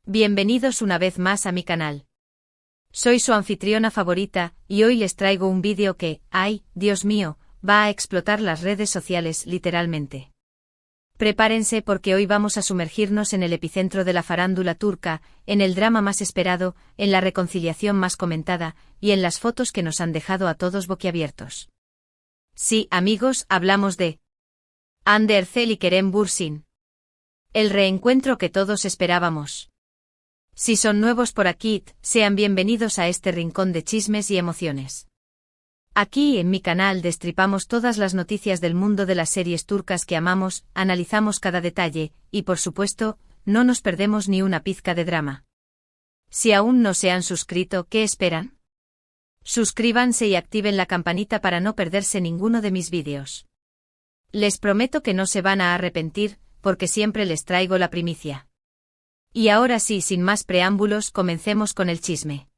Bienvenidos una vez más a mi canal. Soy su anfitriona favorita, y hoy les traigo un vídeo que, ¡ay, Dios mío!, va a explotar las redes sociales literalmente. Prepárense porque hoy vamos a sumergirnos en el epicentro de la farándula turca, en el drama más esperado, en la reconciliación más comentada, y en las fotos que nos han dejado a todos boquiabiertos. Sí, amigos, hablamos de Hande Erçel y Kerem Bürsin. El reencuentro que todos esperábamos. Si son nuevos por aquí, sean bienvenidos a este rincón de chismes y emociones. Aquí en mi canal destripamos todas las noticias del mundo de las series turcas que amamos, analizamos cada detalle, y por supuesto, no nos perdemos ni una pizca de drama. Si aún no se han suscrito, ¿qué esperan? Suscríbanse y activen la campanita para no perderse ninguno de mis vídeos. Les prometo que no se van a arrepentir, porque siempre les traigo la primicia. Y ahora sí, sin más preámbulos, comencemos con el chisme.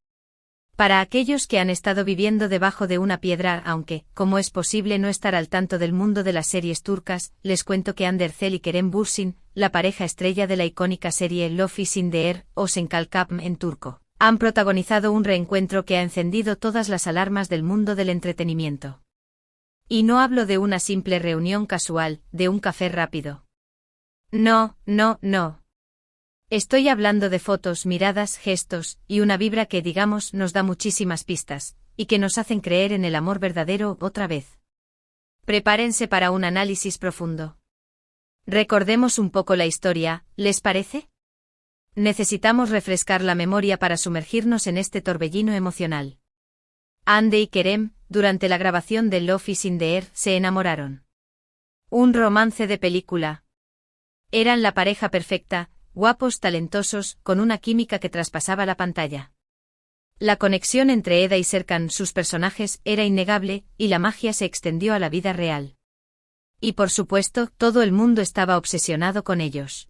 Para aquellos que han estado viviendo debajo de una piedra, aunque, como es posible no estar al tanto del mundo de las series turcas, les cuento que Hande Erçel y Kerem Bürsin, la pareja estrella de la icónica serie Love is in the Air, o Senkalkam en turco, han protagonizado un reencuentro que ha encendido todas las alarmas del mundo del entretenimiento. Y no hablo de una simple reunión casual, de un café rápido. No. Estoy hablando de fotos, miradas, gestos, y una vibra que, digamos, nos da muchísimas pistas, y que nos hacen creer en el amor verdadero otra vez. Prepárense para un análisis profundo. Recordemos un poco la historia, ¿les parece? Necesitamos refrescar la memoria para sumergirnos en este torbellino emocional. Hande y Kerem, durante la grabación de Love is in the Air, se enamoraron. Un romance de película. Eran la pareja perfecta, guapos, talentosos, con una química que traspasaba la pantalla. La conexión entre Eda y Serkan, sus personajes, era innegable, y la magia se extendió a la vida real. Y por supuesto, todo el mundo estaba obsesionado con ellos.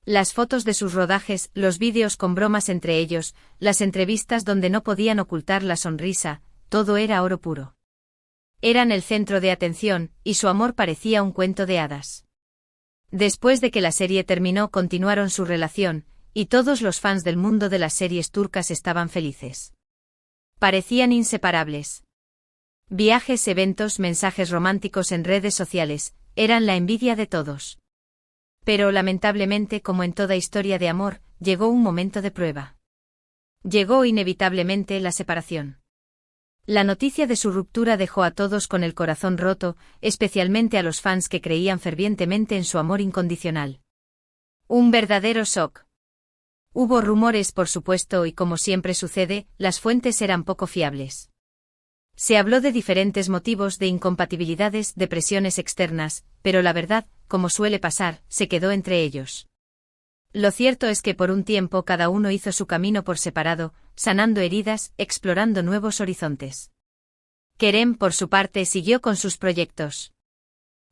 Las fotos de sus rodajes, los vídeos con bromas entre ellos, las entrevistas donde no podían ocultar la sonrisa, todo era oro puro. Eran el centro de atención, y su amor parecía un cuento de hadas. Después de que la serie terminó, continuaron su relación, y todos los fans del mundo de las series turcas estaban felices. Parecían inseparables. Viajes, eventos, mensajes románticos en redes sociales, eran la envidia de todos. Pero lamentablemente, como en toda historia de amor, llegó un momento de prueba. Llegó inevitablemente la separación. La noticia de su ruptura dejó a todos con el corazón roto, especialmente a los fans que creían fervientemente en su amor incondicional. Un verdadero shock. Hubo rumores, por supuesto, y como siempre sucede, las fuentes eran poco fiables. Se habló de diferentes motivos, de incompatibilidades, de presiones externas, pero la verdad, como suele pasar, se quedó entre ellos. Lo cierto es que por un tiempo cada uno hizo su camino por separado, sanando heridas, explorando nuevos horizontes. Kerem, por su parte, siguió con sus proyectos.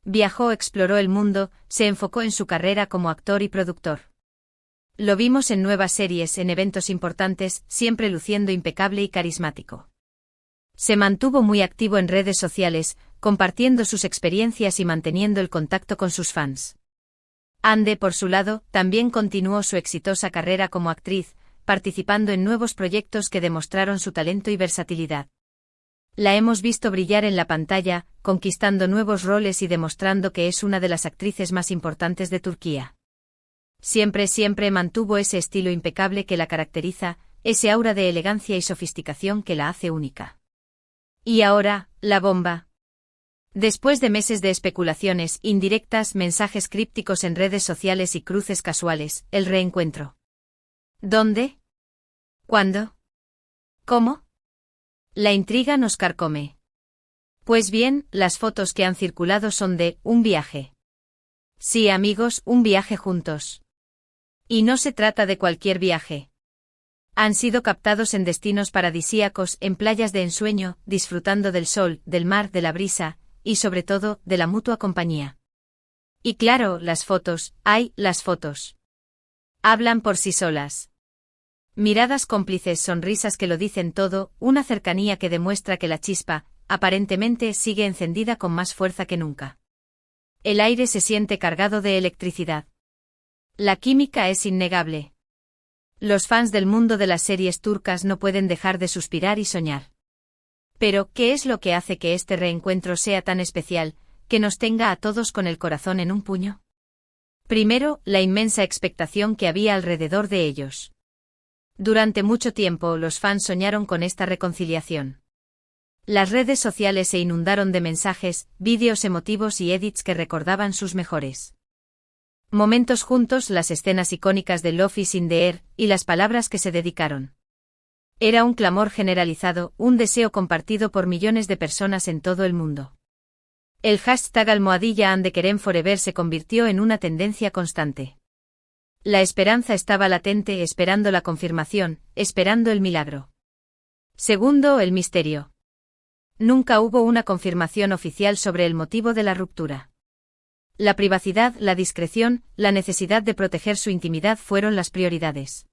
Viajó, exploró el mundo, se enfocó en su carrera como actor y productor. Lo vimos en nuevas series, en eventos importantes, siempre luciendo impecable y carismático. Se mantuvo muy activo en redes sociales, compartiendo sus experiencias y manteniendo el contacto con sus fans. Hande, por su lado, también continuó su exitosa carrera como actriz, participando en nuevos proyectos que demostraron su talento y versatilidad. La hemos visto brillar en la pantalla, conquistando nuevos roles y demostrando que es una de las actrices más importantes de Turquía. Siempre mantuvo ese estilo impecable que la caracteriza, ese aura de elegancia y sofisticación que la hace única. Y ahora, la bomba. Después de meses de especulaciones, indirectas, mensajes crípticos en redes sociales y cruces casuales, el reencuentro. ¿Dónde? ¿Cuándo? ¿Cómo? La intriga nos carcome. Pues bien, las fotos que han circulado son de un viaje. Sí, amigos, un viaje juntos. Y no se trata de cualquier viaje. Han sido captados en destinos paradisíacos, en playas de ensueño, disfrutando del sol, del mar, de la brisa, y sobre todo, de la mutua compañía. Y claro, las fotos, las fotos. Hablan por sí solas. Miradas cómplices, sonrisas que lo dicen todo, una cercanía que demuestra que la chispa, aparentemente, sigue encendida con más fuerza que nunca. El aire se siente cargado de electricidad. La química es innegable. Los fans del mundo de las series turcas no pueden dejar de suspirar y soñar. Pero, ¿qué es lo que hace que este reencuentro sea tan especial, que nos tenga a todos con el corazón en un puño? Primero, la inmensa expectación que había alrededor de ellos. Durante mucho tiempo los fans soñaron con esta reconciliación. Las redes sociales se inundaron de mensajes, vídeos emotivos y edits que recordaban sus mejores momentos juntos, las escenas icónicas de Love is in the air, y las palabras que se dedicaron. Era un clamor generalizado, un deseo compartido por millones de personas en todo el mundo. El hashtag #AndeKerenForever se convirtió en una tendencia constante. La esperanza estaba latente, esperando la confirmación, esperando el milagro. Segundo, el misterio. Nunca hubo una confirmación oficial sobre el motivo de la ruptura. La privacidad, la discreción, la necesidad de proteger su intimidad fueron las prioridades.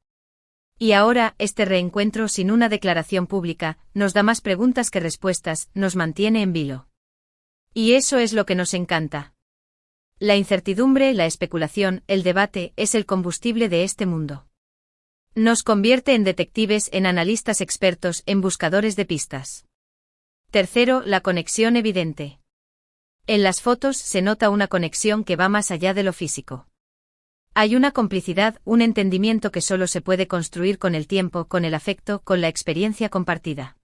Y ahora, este reencuentro sin una declaración pública, nos da más preguntas que respuestas, nos mantiene en vilo. Y eso es lo que nos encanta. La incertidumbre, la especulación, el debate, es el combustible de este mundo. Nos convierte en detectives, en analistas expertos, en buscadores de pistas. Tercero, la conexión evidente. En las fotos se nota una conexión que va más allá de lo físico. Hay una complicidad, un entendimiento que solo se puede construir con el tiempo, con el afecto, con la experiencia compartida.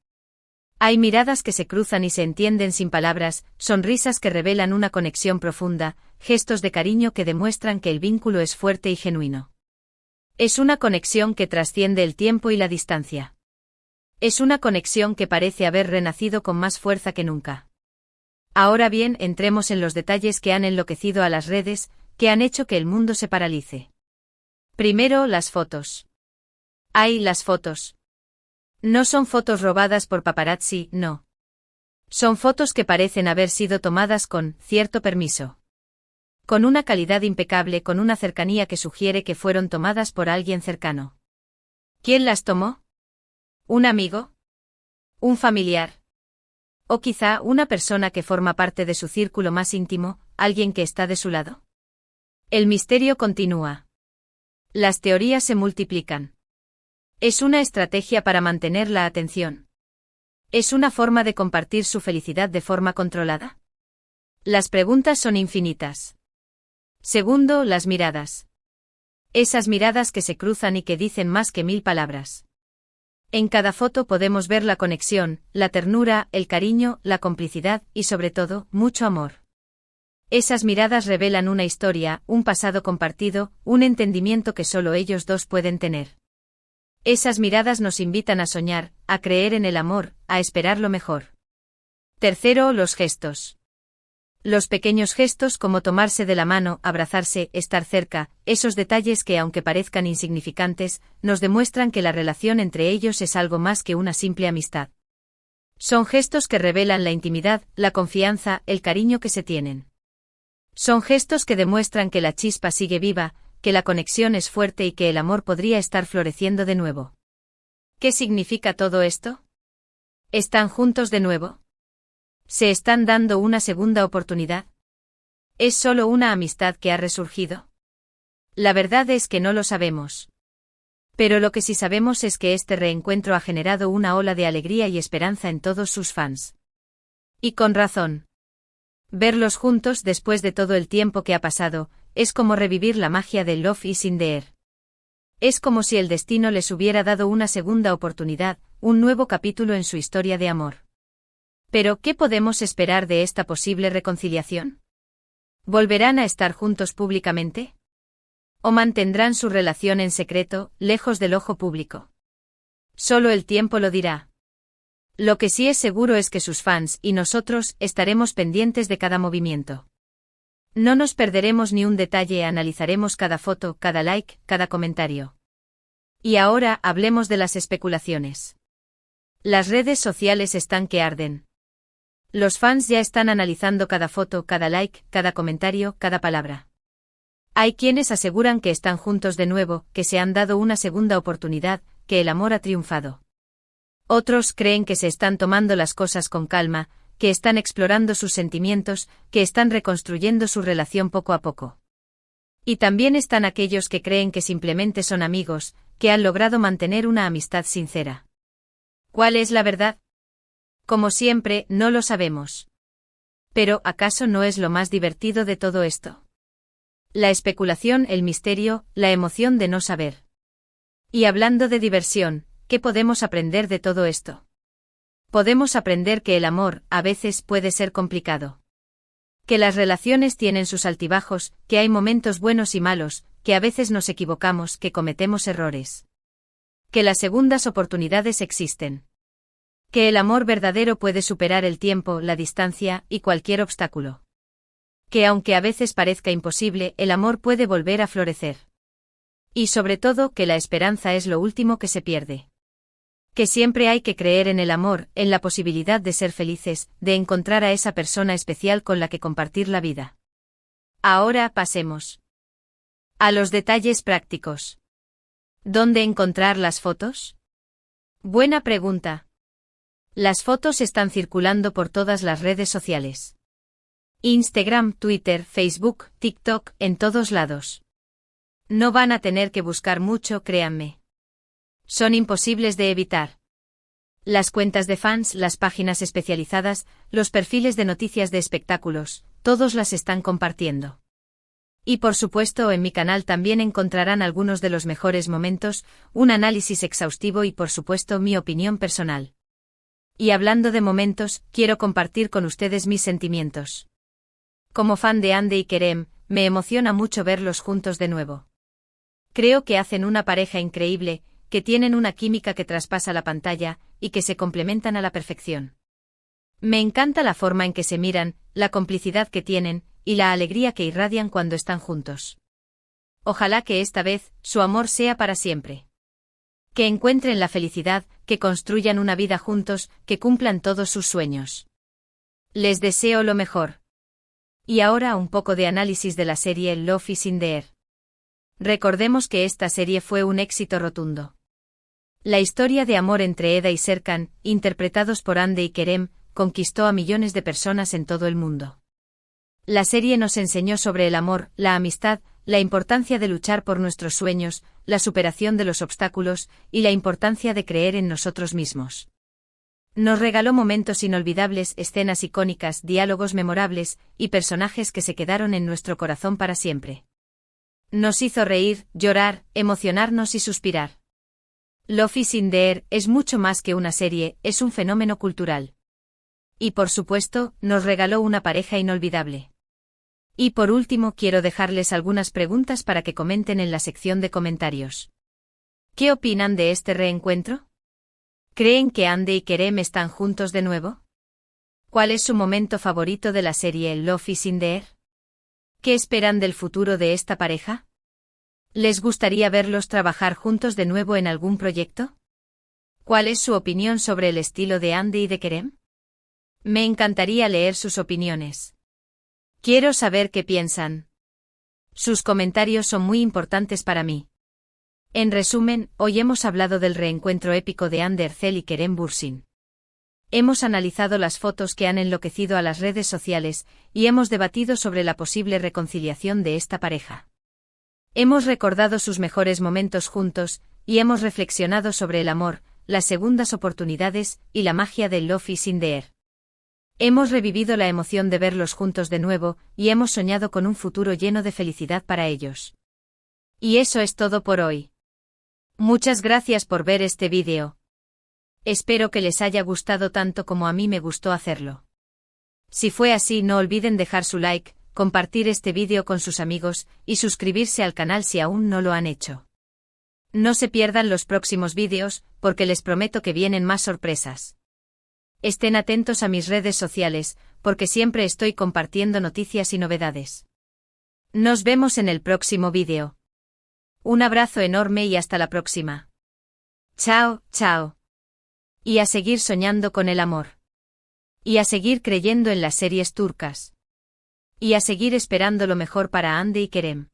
Hay miradas que se cruzan y se entienden sin palabras, sonrisas que revelan una conexión profunda, gestos de cariño que demuestran que el vínculo es fuerte y genuino. Es una conexión que trasciende el tiempo y la distancia. Es una conexión que parece haber renacido con más fuerza que nunca. Ahora bien, entremos en los detalles que han enloquecido a las redes, que han hecho que el mundo se paralice. Primero, las fotos. ¡Ay, las fotos! No son fotos robadas por paparazzi, no. Son fotos que parecen haber sido tomadas con cierto permiso. Con una calidad impecable, con una cercanía que sugiere que fueron tomadas por alguien cercano. ¿Quién las tomó? ¿Un amigo? ¿Un familiar? ¿O quizá una persona que forma parte de su círculo más íntimo, alguien que está de su lado? El misterio continúa. Las teorías se multiplican. ¿Es una estrategia para mantener la atención? ¿Es una forma de compartir su felicidad de forma controlada? Las preguntas son infinitas. Segundo, las miradas. Esas miradas que se cruzan y que dicen más que 1000 palabras. En cada foto podemos ver la conexión, la ternura, el cariño, la complicidad y sobre todo, mucho amor. Esas miradas revelan una historia, un pasado compartido, un entendimiento que solo ellos dos pueden tener. Esas miradas nos invitan a soñar, a creer en el amor, a esperar lo mejor. Tercero, los gestos. Los pequeños gestos como tomarse de la mano, abrazarse, estar cerca, esos detalles que aunque parezcan insignificantes, nos demuestran que la relación entre ellos es algo más que una simple amistad. Son gestos que revelan la intimidad, la confianza, el cariño que se tienen. Son gestos que demuestran que la chispa sigue viva, que la conexión es fuerte y que el amor podría estar floreciendo de nuevo. ¿Qué significa todo esto? ¿Están juntos de nuevo? ¿Se están dando una segunda oportunidad? ¿Es solo una amistad que ha resurgido? La verdad es que no lo sabemos. Pero lo que sí sabemos es que este reencuentro ha generado una ola de alegría y esperanza en todos sus fans. Y con razón. Verlos juntos después de todo el tiempo que ha pasado, es como revivir la magia de Love is in the air. Es como si el destino les hubiera dado una segunda oportunidad, un nuevo capítulo en su historia de amor. Pero, ¿qué podemos esperar de esta posible reconciliación? ¿Volverán a estar juntos públicamente? ¿O mantendrán su relación en secreto, lejos del ojo público? Solo el tiempo lo dirá. Lo que sí es seguro es que sus fans y nosotros estaremos pendientes de cada movimiento. No nos perderemos ni un detalle, analizaremos cada foto, cada like, cada comentario. Y ahora hablemos de las especulaciones. Las redes sociales están que arden. Los fans ya están analizando cada foto, cada like, cada comentario, cada palabra. Hay quienes aseguran que están juntos de nuevo, que se han dado una segunda oportunidad, que el amor ha triunfado. Otros creen que se están tomando las cosas con calma, que están explorando sus sentimientos, que están reconstruyendo su relación poco a poco. Y también están aquellos que creen que simplemente son amigos, que han logrado mantener una amistad sincera. ¿Cuál es la verdad? Como siempre, no lo sabemos. Pero, ¿acaso no es lo más divertido de todo esto? La especulación, el misterio, la emoción de no saber. Y hablando de diversión, ¿qué podemos aprender de todo esto? Podemos aprender que el amor, a veces, puede ser complicado. Que las relaciones tienen sus altibajos, que hay momentos buenos y malos, que a veces nos equivocamos, que cometemos errores. Que las segundas oportunidades existen. Que el amor verdadero puede superar el tiempo, la distancia y cualquier obstáculo. Que aunque a veces parezca imposible, el amor puede volver a florecer. Y sobre todo, que la esperanza es lo último que se pierde. Que siempre hay que creer en el amor, en la posibilidad de ser felices, de encontrar a esa persona especial con la que compartir la vida. Ahora pasemos a los detalles prácticos. ¿Dónde encontrar las fotos? Buena pregunta. Las fotos están circulando por todas las redes sociales. Instagram, Twitter, Facebook, TikTok, en todos lados. No van a tener que buscar mucho, créanme. Son imposibles de evitar. Las cuentas de fans, las páginas especializadas, los perfiles de noticias de espectáculos, todos las están compartiendo. Y por supuesto en mi canal también encontrarán algunos de los mejores momentos, un análisis exhaustivo y por supuesto mi opinión personal. Y hablando de momentos, quiero compartir con ustedes mis sentimientos. Como fan de Hande y Kerem, me emociona mucho verlos juntos de nuevo. Creo que hacen una pareja increíble, que tienen una química que traspasa la pantalla, y que se complementan a la perfección. Me encanta la forma en que se miran, la complicidad que tienen, y la alegría que irradian cuando están juntos. Ojalá que esta vez, su amor sea para siempre. Que encuentren la felicidad, que construyan una vida juntos, que cumplan todos sus sueños. Les deseo lo mejor. Y ahora un poco de análisis de la serie Love is in the Air. Recordemos que esta serie fue un éxito rotundo. La historia de amor entre Eda y Serkan, interpretados por Hande y Kerem, conquistó a millones de personas en todo el mundo. La serie nos enseñó sobre el amor, la amistad, la importancia de luchar por nuestros sueños, la superación de los obstáculos, y la importancia de creer en nosotros mismos. Nos regaló momentos inolvidables, escenas icónicas, diálogos memorables, y personajes que se quedaron en nuestro corazón para siempre. Nos hizo reír, llorar, emocionarnos y suspirar. Love is in the Air es mucho más que una serie, es un fenómeno cultural. Y por supuesto, nos regaló una pareja inolvidable. Y por último quiero dejarles algunas preguntas para que comenten en la sección de comentarios. ¿Qué opinan de este reencuentro? ¿Creen que Hande y Kerem están juntos de nuevo? ¿Cuál es su momento favorito de la serie Love is in the Air? ¿Qué esperan del futuro de esta pareja? ¿Les gustaría verlos trabajar juntos de nuevo en algún proyecto? ¿Cuál es su opinión sobre el estilo de Hande y de Kerem? Me encantaría leer sus opiniones. Quiero saber qué piensan. Sus comentarios son muy importantes para mí. En resumen, hoy hemos hablado del reencuentro épico de Hande Erçel y Kerem Bürsin. Hemos analizado las fotos que han enloquecido a las redes sociales, y hemos debatido sobre la posible reconciliación de esta pareja. Hemos recordado sus mejores momentos juntos, y hemos reflexionado sobre el amor, las segundas oportunidades, y la magia del Love is in the Air. Hemos revivido la emoción de verlos juntos de nuevo, y hemos soñado con un futuro lleno de felicidad para ellos. Y eso es todo por hoy. Muchas gracias por ver este vídeo. Espero que les haya gustado tanto como a mí me gustó hacerlo. Si fue así, no olviden dejar su like, compartir este vídeo con sus amigos, y suscribirse al canal si aún no lo han hecho. No se pierdan los próximos vídeos, porque les prometo que vienen más sorpresas. Estén atentos a mis redes sociales, porque siempre estoy compartiendo noticias y novedades. Nos vemos en el próximo vídeo. Un abrazo enorme y hasta la próxima. Chao, chao. Y a seguir soñando con el amor. Y a seguir creyendo en las series turcas. Y a seguir esperando lo mejor para Hande y Kerem.